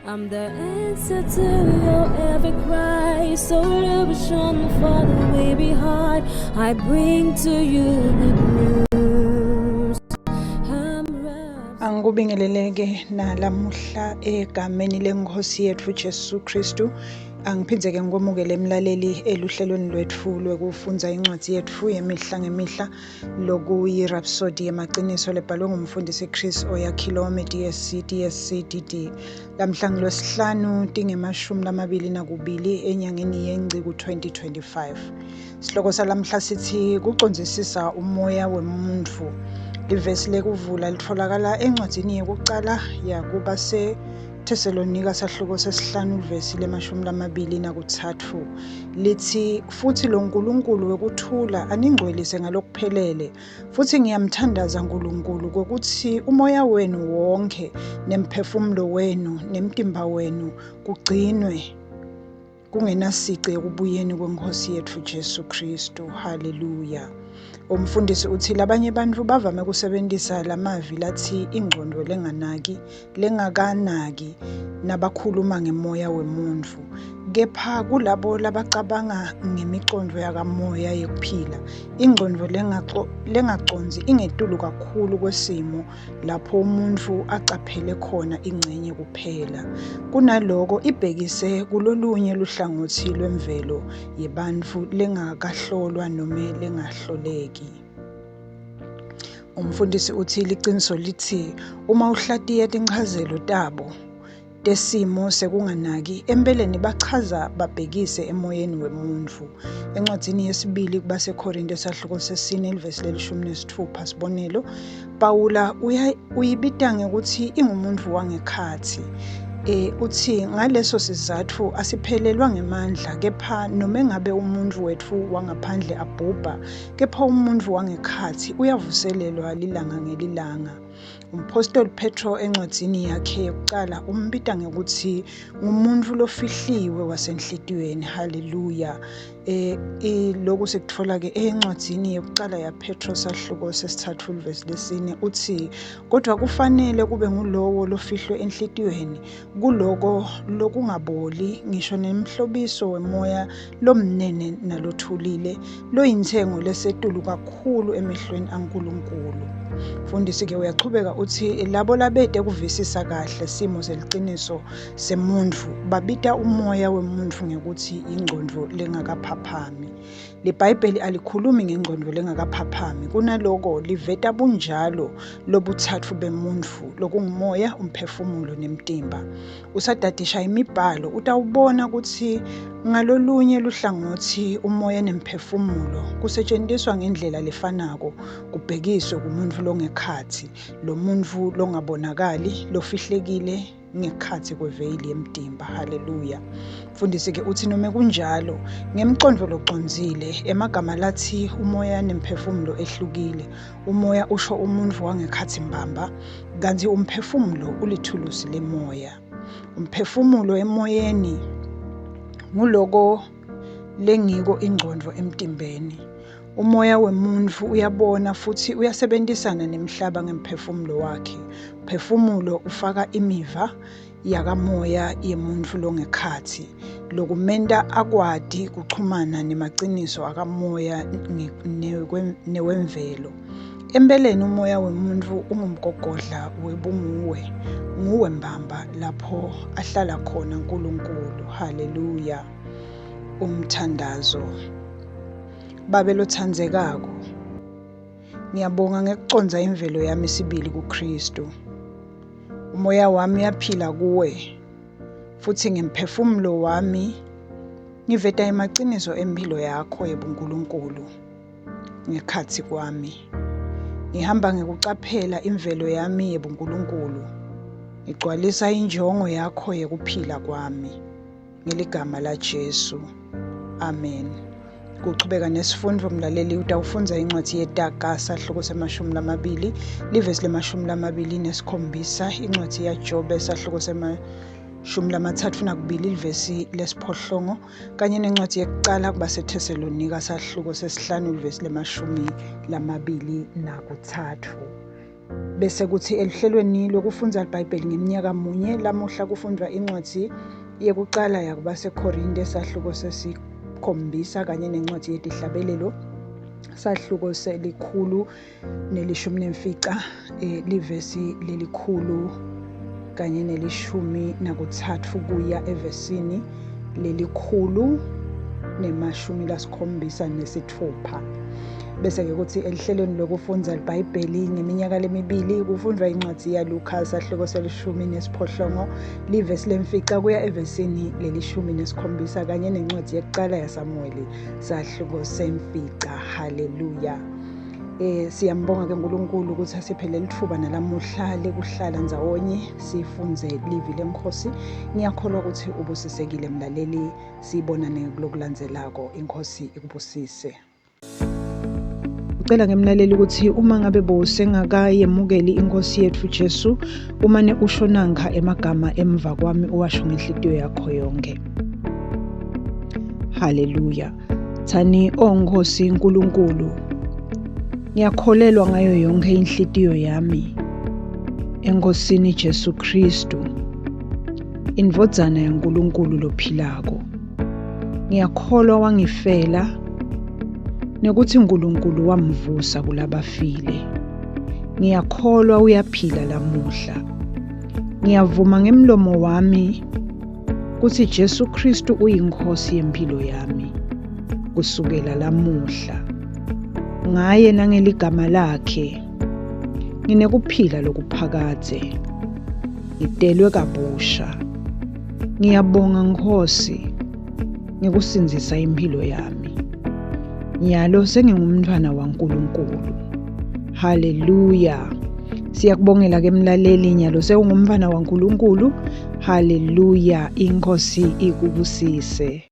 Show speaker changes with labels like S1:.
S1: I'm the answer to your every cry. So illusion for the way behind. I bring to you good news.
S2: Angikubingeleleke nalamuhla egameni lenkosi yethu Jesu Kristu. Angiphindeke ngikwamukele emlaleli eluhlelweni lwethu lwekufundza incwadi yethu yemihla ngemihla lokuyi-Rhapsody yemaqiniso lebhalwe ngumfundisi Chris Oyakhilome DSC. Lamhla ngolwesihlanu tingemashumi enyangeni yeNgci ku-2025. Sihloko salamhla sithi kucondzisisa umoya wemuntfu. Ivesi lekuvula litfolakala encwadzini yekucala yakuba seThesalonika sahluko sesihlanu ivesi le-23 lithi futhi lo Nkulunkulu wekuthula aningcwelise ngalokuphelele futhi ngiyamthandaza Nkulunkulu kokuthi umoya wenu wonke nemphefumulo wenu nemtimba wenu kugcinwe kungenasici ekubuyeni kwenkosi yethu Jesu Kristu. Haleluya. Umfundisi uthi labanye bantfu bavame kusebentisa lamavi lathi ingqondo lengakanaki nabakhuluma ngemoya wemuntfu. Kepha kulabo labacabanga ngemicondvo yakamoya yekuphila, ingqondo lengaconzi ingetulu kakhulu kwesimo lapho umuntfu acaphele khona ingcenye kuphela. Kunaloko ibhekise kulolunye luhlangothi lwemvelo yebantfu lengakahlolwa nome lengahloleki. Umfundisi uthi liciniso lithi uma uhlatiye tinchazelo tabo tesimo sekunganaki empeleni bachaza babhekise emoyeni wemuntfu. Encwadzini yesibili kubaseKorinte sahluko sesine ivesi le-16 sibonelo, Pawula uyibita ngekuthi ingumuntfu wangekhatsi. Uthi ngaleso sizatfu asiphelelwa ngemandla, kepha nome ngabe umuntfu wetfu wangaphandle abhubha, kepha umuntfu wangekhatsi uyavuselelwa lilanga ngelilanga. Umpostoli Petro encwadzini yakhe yokucala umbita ngekuthi ngumuntfu lofihliwe wasenhlitiyweni. Haleluya. Lokhu sekutfola-ke encwadzini yokucala yaPetro sahluko sesithathu ivesi lesine uthi kodwa kufanele kube ngulowo lofihlwe enhlitiyweni kuloko lokungaboli ngisho nemhlobiso wemoya lomnene nalothulile loyintsengo lesetulu kakhulu emehlweni aNkulunkulu. Mfundisi-ke uyachubeka uthi labo labete kuvisisa kahle simo seliciniso semuntfu babita umoya wemuntfu ngekuthi ingqondo lengakaphaphami. LiBhayibheli alikhulumi ngengqondo lengakaphaphami, kunaloko liveta bunjalo lobuthathu bemuntfu lokungumoya, umphefumulo nemtimba. Usadadisha imibhalo utawubona kutsi ngalolunye luhlangothi umoya nemphefumulo kusetjentiswa ngendlela lefanako kubhekiswe kumuntfu longekhatsi, lo muntfu longabonakali, lofihlekile ngekhatsi kweveyili yemtimba. Haleluya. Mfundisi-ke uthi nome kunjalo ngemcondvo locondzile emagama lathi umoya nemphefumulo ehlukile. Umoya usho umuntfu wangekhatsi mbamba, kanti umphefumulo ulithulusi lemoya. Umphefumulo emoyeni nguloko lengiko ingqondo emtimbeni. Umoya wemuntfu uyabona futhi uyasebentisana nemhlaba ngemphefumulo wakhe. Umphefumulo ufaka imiva yakamoya yemuntfu longekhatsi, lokumenta akwati kuchumana nemaciniso akamoya newemvelo. Empeleni umoya wemuntfu ungumgogodla webunguwe, nguwe mbamba lapho ahlala khona Nkulunkulu. Haleluya. Umthandazo. Babe lothandzekako, ngiyabonga ngekucondza imvelo yami sibili kuKristu. Umoya wami uyaphila kuwe, futhi ngemphefumulo wami ngiveta imaciniso empilo yakho yebuNkulunkulu. Ngekhatsi kwami ngihamba ngekucaphela imvelo yami yebuNkulunkulu, ngigcwalisa injongo yakho yekuphila kwami. Ngeligama la Jesu. Amen. Kuchubeka nesifundvo mlaleli utawufundza incwadzi yeTaga sahluko se-20 livesi le-27, incwadzi yaJobe sahluko se-32 livesi lesiphohlongo, kanye nencwadzi yekucala kuba seThesalonika sahluko sesihlanu livesi le-23. Bese kuthi elihlelweni lokufunda iBhayibheli ngeminyaka munye lamuhla kufundwa incwadi yokuqala yakubaseKorinte sahluko sesikhombisa kanye nencwadi yedihlabelelo sahluko selikhulu nelishumi nemfica livesi lelikhulu kanye nelishumi nakuthathu kuya evesini lelikhulu nemashumi lasikhombisa nesithupha. Bese-ke kuthi elihlelweni lokufunda iBhayibheli ngeminyaka lemibili kufundwa incwadi yaLuka sahluko selishumi nesiphohlongo livesi lemfica kuya evesini lelishumi nesikhombisa kanye nencwadi yokuqala yaSamuweli sahluko semfica. Haleluya. Siyambonga ke uNkulunkulu ukuthi asiphe leli thuba nalamuhla lekuhlala ndzawonye sifunze livi leNkosi. Ngiyakholwa ukuthi ubusisekile mlaleli, sibonane kulokulandzelako. Inkosi ikubusise. Ngicela ngemlaleli ukuthi uma ngabe bowusengakayemukeli inkosi yethu Jesu, umane usho nanka emagama emva kwami uwasho ngenhliziyo yakho yonke. Haleluya. Thani onkosi uNkulunkulu, ngiyakholelwa ngayo yonke inhliziyo yami enkosini Jesu Kristu, indvodzana yaNkulunkulu lophilako. Ngiyakholwa wangifela nekuthi uNkulunkulu wamvusa kulabafile. Ngiyakholwa uyaphila lamuhla. Ngiyavuma ngemlomo wami ukuthi Jesu Kristu uyinkosi yempilo yami kusukela lamuhla. Ngaye nangeligama lakhe nginekuphila lokuphakade, ngidelwe kabusha. Ngiyabonga Nkosi ngikusinzisa impilo yami. Nyalo sengingumntwana waNkulunkulu. Haleluya. Siyakubongela ke mlaleli, nyalo sewungumntwana waNkulunkulu. Haleluya. Inkosi ikubusise.